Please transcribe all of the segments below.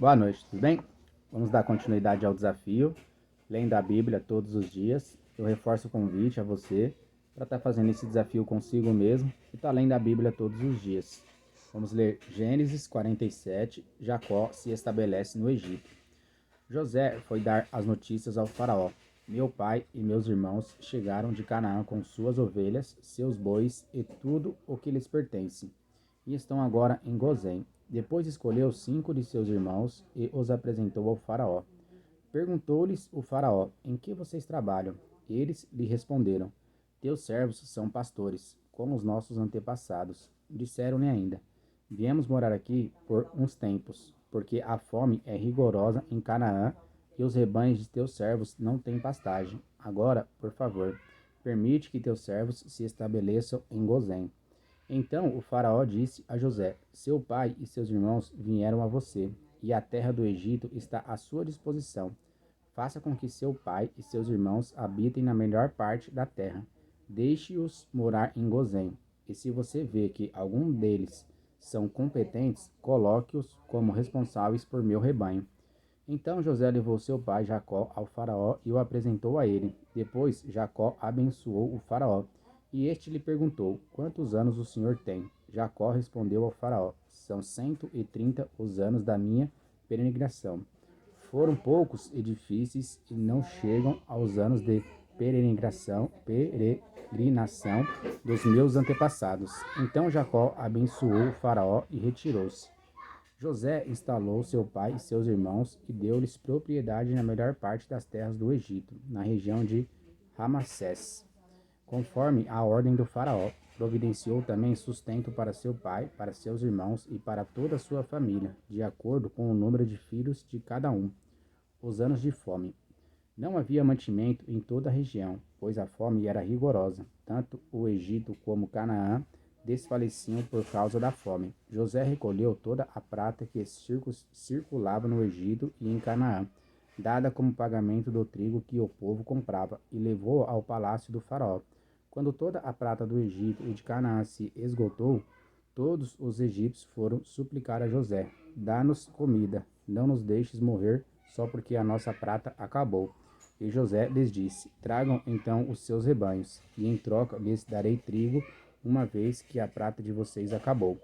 Boa noite, tudo bem? Vamos dar continuidade ao desafio, lendo a Bíblia todos os dias. Eu reforço o convite a você para estar fazendo esse desafio consigo mesmo e estar lendo a Bíblia todos os dias. Vamos ler Gênesis 47, Jacó se estabelece no Egito. José foi dar as notícias ao faraó. Meu pai e meus irmãos chegaram de Canaã com suas ovelhas, seus bois e tudo o que lhes pertence, e estão agora em Gozém. Depois escolheu 5 de seus irmãos e os apresentou ao faraó. Perguntou-lhes o faraó: Em que vocês trabalham? Eles lhe responderam: Teus servos são pastores, como os nossos antepassados. Disseram-lhe ainda: Viemos morar aqui por uns tempos, porque a fome é rigorosa em Canaã e os rebanhos de teus servos não têm pastagem. Agora, por favor, permite que teus servos se estabeleçam em Gozém. Então o faraó disse a José: Seu pai e seus irmãos vieram a você, e a terra do Egito está à sua disposição. Faça com que seu pai e seus irmãos habitem na melhor parte da terra. Deixe-os morar em Gozém. E se você vê que algum deles são competentes, coloque-os como responsáveis por meu rebanho. Então José levou seu pai Jacó ao faraó e o apresentou a ele. Depois Jacó abençoou o faraó. E este lhe perguntou: Quantos anos o senhor tem? Jacó respondeu ao faraó: São 130 os anos da minha peregrinação. Foram poucos e difíceis e não chegam aos anos de peregrinação dos meus antepassados. Então Jacó abençoou o faraó e retirou-se. José instalou seu pai e seus irmãos e deu-lhes propriedade na melhor parte das terras do Egito, na região de Ramassés, conforme a ordem do faraó. Providenciou também sustento para seu pai, para seus irmãos e para toda a sua família, de acordo com o número de filhos de cada um. Os anos de fome. Não havia mantimento em toda a região, pois a fome era rigorosa. Tanto o Egito como Canaã desfaleciam por causa da fome. José recolheu toda a prata que circulava no Egito e em Canaã, dada como pagamento do trigo que o povo comprava, e levou ao palácio do faraó. Quando toda a prata do Egito e de Canaã se esgotou, todos os egípcios foram suplicar a José: Dá-nos comida, não nos deixes morrer só porque a nossa prata acabou. E José lhes disse: Tragam então os seus rebanhos, e em troca lhes darei trigo, uma vez que a prata de vocês acabou.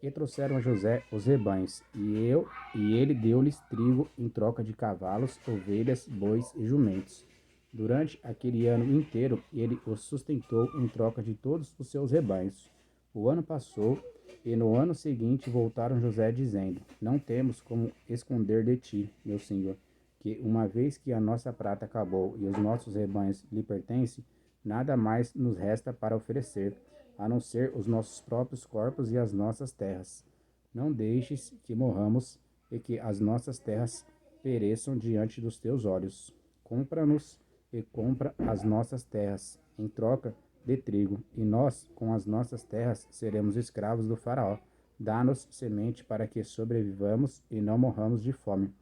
E trouxeram a José os rebanhos, e ele deu-lhes trigo em troca de cavalos, ovelhas, bois e jumentos. Durante aquele ano inteiro, ele os sustentou em troca de todos os seus rebanhos. O ano passou, e no ano seguinte voltaram José dizendo: Não temos como esconder de ti, meu senhor, que uma vez que a nossa prata acabou e os nossos rebanhos lhe pertencem, nada mais nos resta para oferecer, a não ser os nossos próprios corpos e as nossas terras. Não deixes que morramos e que as nossas terras pereçam diante dos teus olhos. Compra-nos e compra as nossas terras, em troca de trigo, e nós, com as nossas terras, seremos escravos do faraó. Dá-nos semente para que sobrevivamos e não morramos de fome,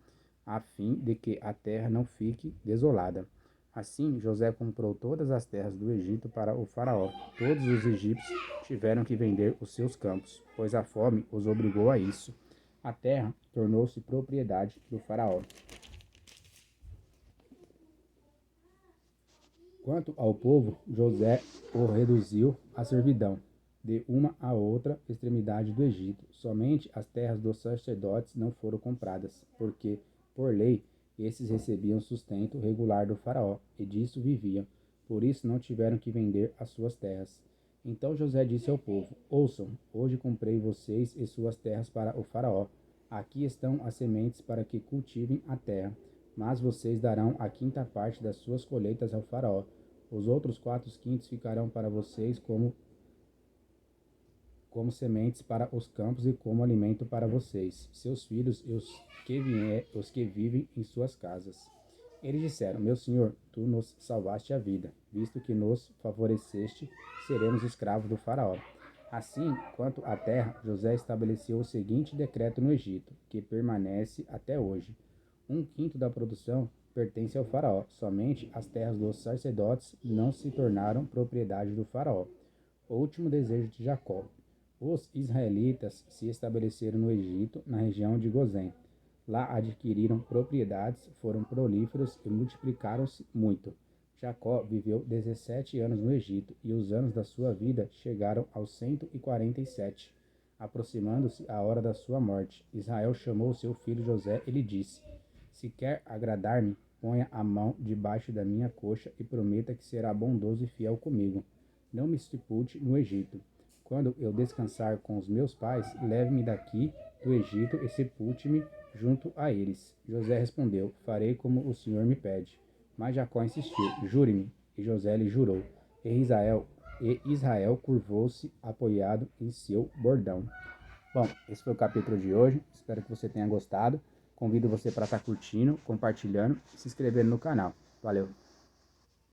a fim de que a terra não fique desolada. Assim, José comprou todas as terras do Egito para o faraó. Todos os egípcios tiveram que vender os seus campos, pois a fome os obrigou a isso. A terra tornou-se propriedade do faraó. Quanto ao povo, José o reduziu à servidão, de uma a outra extremidade do Egito. Somente as terras dos sacerdotes não foram compradas, porque, por lei, esses recebiam sustento regular do faraó, e disso viviam. Por isso não tiveram que vender as suas terras. Então José disse ao povo: Ouçam, hoje comprei vocês e suas terras para o faraó. Aqui estão as sementes para que cultivem a terra, mas vocês darão a quinta parte das suas colheitas ao faraó. Os outros 4 quintos ficarão para vocês como sementes para os campos e como alimento para vocês, seus filhos e os que vivem em suas casas. Eles disseram: Meu senhor, tu nos salvaste a vida, visto que nos favoreceste, seremos escravos do faraó. Assim, quanto à terra, José estabeleceu o seguinte decreto no Egito, que permanece até hoje: 1 quinto da produção pertence ao faraó. Somente as terras dos sacerdotes não se tornaram propriedade do faraó. O último desejo de Jacó. Os israelitas se estabeleceram no Egito, na região de Gozém. Lá adquiriram propriedades, foram prolíferos e multiplicaram-se muito. Jacó viveu 17 anos no Egito, e os anos da sua vida chegaram aos 147. Aproximando-se a hora da sua morte, Israel chamou seu filho José e lhe disse: Se quer agradar-me, ponha a mão debaixo da minha coxa e prometa que será bondoso e fiel comigo. Não me sepulte no Egito. Quando eu descansar com os meus pais, leve-me daqui do Egito e sepulte-me junto a eles. José respondeu: Farei como o Senhor me pede. Mas Jacó insistiu: Jure-me. E José lhe jurou. E Israel curvou-se apoiado em seu bordão. Bom, esse foi o capítulo de hoje. Espero que você tenha gostado. Convido você para estar curtindo, compartilhando e se inscrevendo no canal. Valeu!